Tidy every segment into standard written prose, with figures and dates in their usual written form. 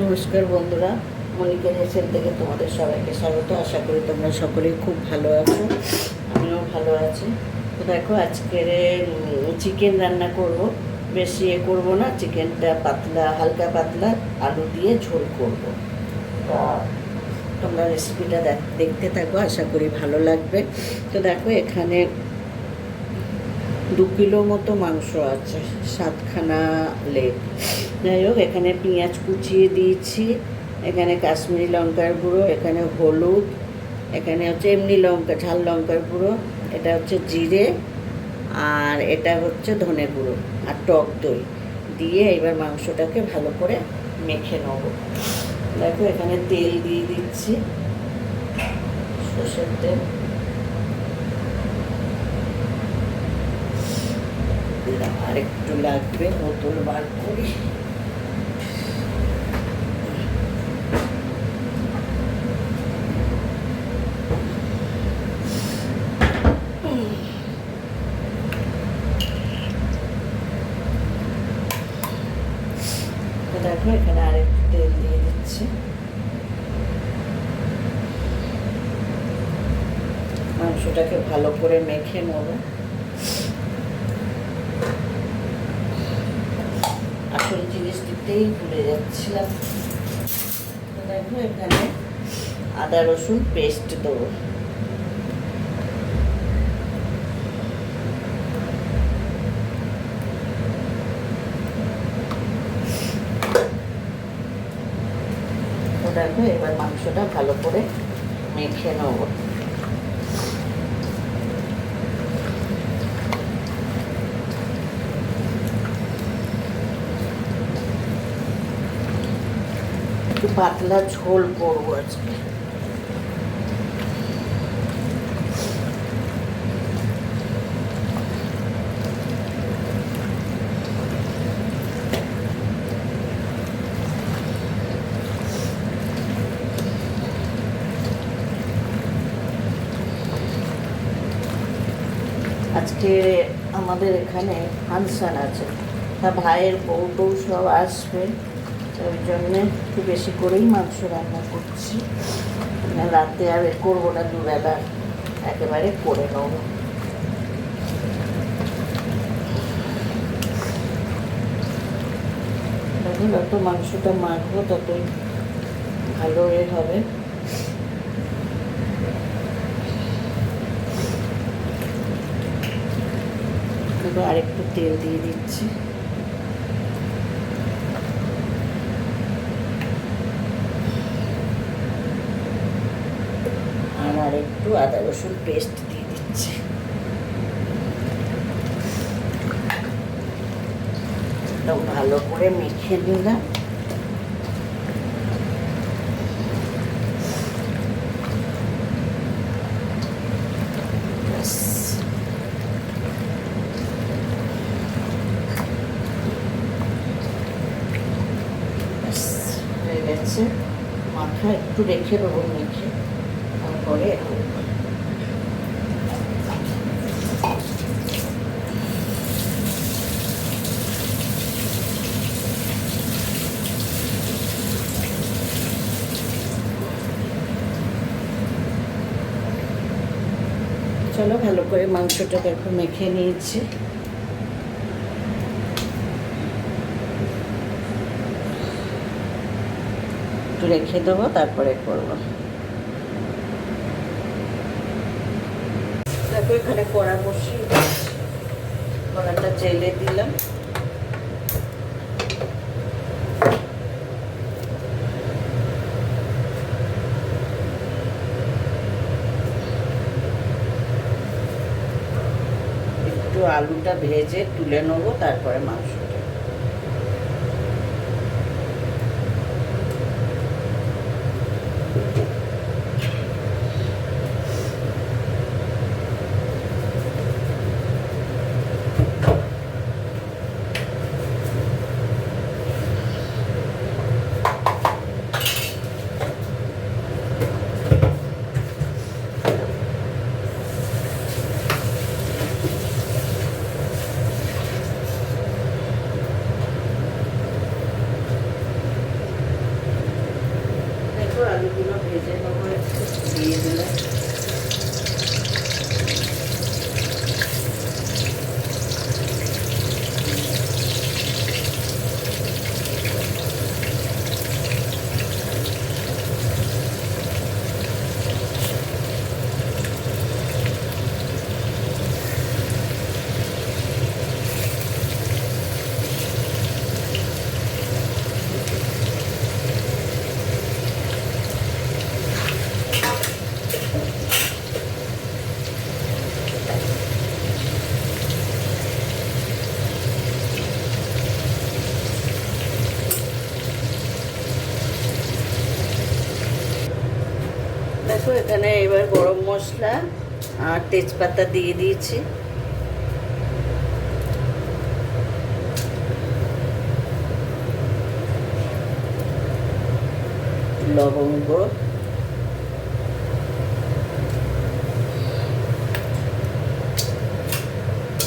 নমস্কার বন্ধুরা, মনিকা হেসেল থেকে তোমাদের সবাইকে স্বাগত। আশা করি তোমরা সকলেই খুব ভালো আছো, আমিও ভালো আছি। তো দেখো, আজকের চিকেন রান্না করব। বেশি করব না, চিকেনটা পাতলা, হালকা পাতলা আলু দিয়ে ঝোল করব। তা তোমরা রেসিপিটা দেখতে থাকো, আশা করি ভালো লাগবে। তো দেখো, এখানে 2 কিলো মতো মাংস আছে, 7খানা লেগ। যাই হোক, এখানে পেঁয়াজ কুচিয়ে দিয়েছি, এখানে কাশ্মীরি লঙ্কার গুঁড়ো, এখানে হলুদ, এখানে হচ্ছে এমনি লঙ্কা, ঝাল লঙ্কার গুঁড়ো, এটা হচ্ছে জিরে, আর এটা হচ্ছে ধনে গুঁড়ো আর টক দই দিয়ে এবার মাংসটাকে ভালো করে মেখে নেব। দেখো, এখানে তেল দিয়ে দিচ্ছি, সর্ষের তেল। আর একটু লাগবে, বোতল বার করি। দেখো, এখানে আরেকটু তেল দিয়ে দিচ্ছি। মাংসটাকে ভালো করে মেখে নেব। আসল জিনিস দিতেই ভুলে যাচ্ছিলাম। দেখো, এখানে আদা রসুন পেস্ট দেবো। দেখো, এবার মাংসটা ভালো করে মেখে নেব। একটু পাতলা ঝোল করবো আজকে। আজকে আমাদের এখানে ফাংশান আছে, তা ভাইয়ের বউ সব আসবে, ওই জন্যে একটু বেশি করেই মাংস রান্না করছি। রাতে আর করবো না, দুবেলা একেবারে করে নেব। যত মাংসটা মাখবো ততই ভালো হবে। আরেকটু তেল দিয়ে দিচ্ছি। আর একটু আদা রসুন পেস্ট দিয়ে দিচ্ছি। একদম ভালো করে মেখে নিলাম। হয়ে গেছে, মাথা একটু রেখে দেবো, মেখে তারপরে চলো, ভালো করে মাংসটা দেখো মেখে নিয়েছি। একটু রেখে দেবো, তারপরে করবো। দেখো, এখানে কড়া বসিয়ে কড়াটা জেলে দিলাম। একটু আলুটা ভেজে তুলে নেবো, তারপরে মাংসটা। দেখো আলুগুলো ভেজে নেবো, একটু দিয়ে দিলাম। দেখো এখানে এবার গরম মশলা আর তেজপাতা দিয়ে দিয়েছি। লবঙ্গ,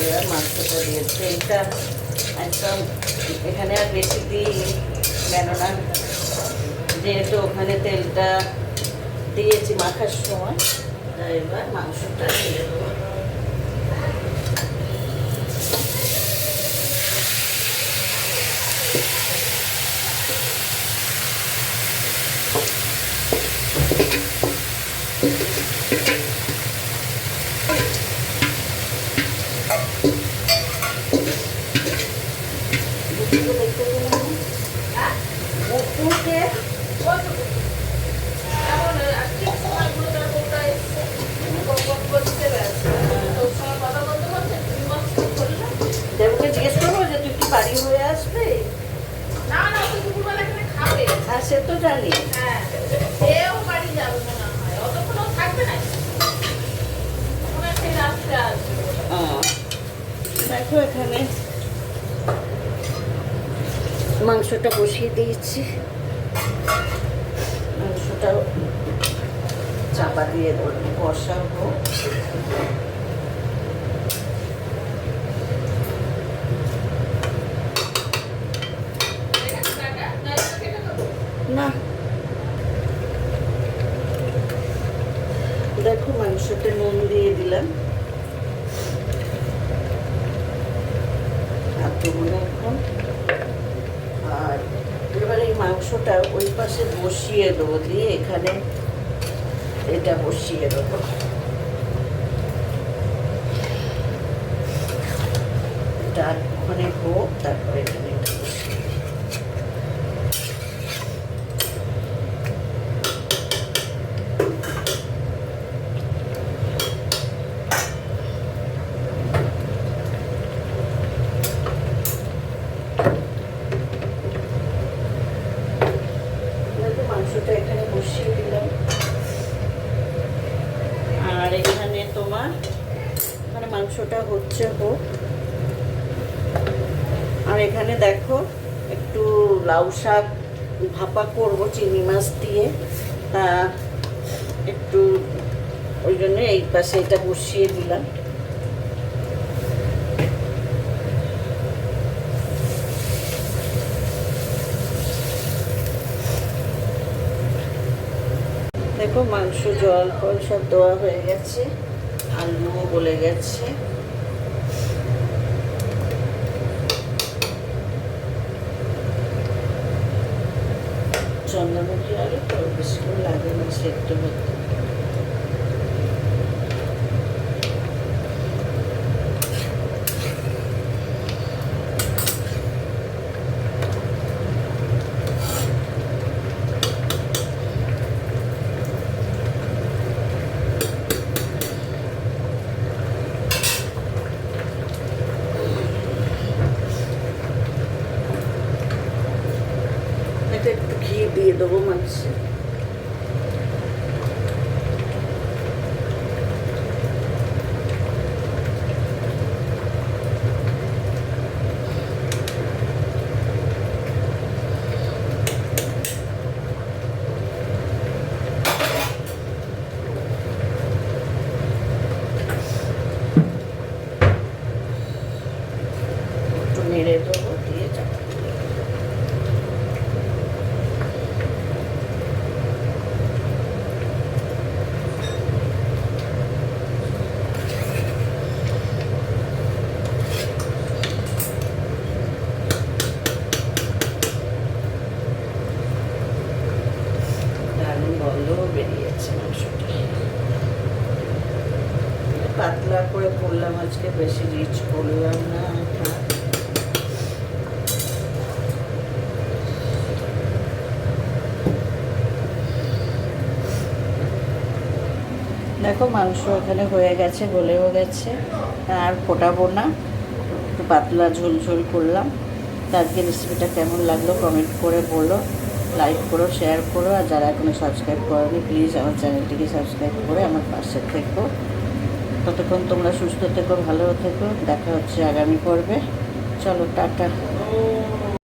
এবার মাংসটা দিয়েছি। এটা একদম এখানে আর বেশি দিই কেননা যেহেতু ওখানে তেলটা দিয়েছি মাখার সময়, তাই এবার মাংসটা দিয়ে দেবো। দেবকে জিজ্ঞেস করবো যে তুই কি বাড়ি হয়ে আসবে? না না, তুই দুপুরবেলা এখানে খাবে। হ্যাঁ সে তো জানি। হ্যাঁ, এও বাড়ি যাবে মনে হয়, অতক্ষণও থাকবে না, মনে হয় সেই রাত্রে আসবে। দেখো এখানে মাংসটা বসিয়ে দিয়েছি, মাংসটাও চাপা দিয়ে বসাবো। না দেখো মাংসতে নুন দিয়ে দিলাম, এখন আর এবার এই মাংসটা ওই পাশে বসিয়ে দেবো, দিয়ে এখানে এটা বসিয়ে দেবো। এটা ওখানে হোক, তারপরে এখানে মাংসটা এখানে বসিয়ে দিলাম। আর এখানে তোমার মানে মাংসটা হচ্ছে হোক, আর এখানে দেখো একটু লাউ শাক ভাপা করবো চিংড়ি মাছ দিয়ে, তা একটু ওই জন্য এই পাশে এটা বসিয়ে দিলাম। দেখো মাংস জল ফল সব দেওয়া হয়ে গেছে, আলুও গলে গেছে। চন্দ্রমুখী আলু তো বেশিক্ষণ লাগে না সেদ্ধ হতে। একটু ঘি দিয়ে দেবো মাংসে। একটু নেড়ে দেবো, দিয়ে চাপা পাতলা করে করলাম আজকে, বেশি রিচ করলাম না। দেখো মাংস এখানে হয়ে গেছে, গলেও গেছে, আর ফোটাবো না, একটু পাতলা ঝোল ঝোল করলাম। তো আজকে রেসিপিটা কেমন লাগলো কমেন্ট করে বলো, লাইক করো, শেয়ার করো, আর যারা এখনো সাবস্ক্রাইব করোনি প্লিজ আমার চ্যানেলটিকে সাবস্ক্রাইব করে আমার পাশে থেকো। ততক্ষণ তোমরা সুস্থ থেকো, ভালো থেকো, দেখা হচ্ছে আগামী পর্বে। চলো টাটা।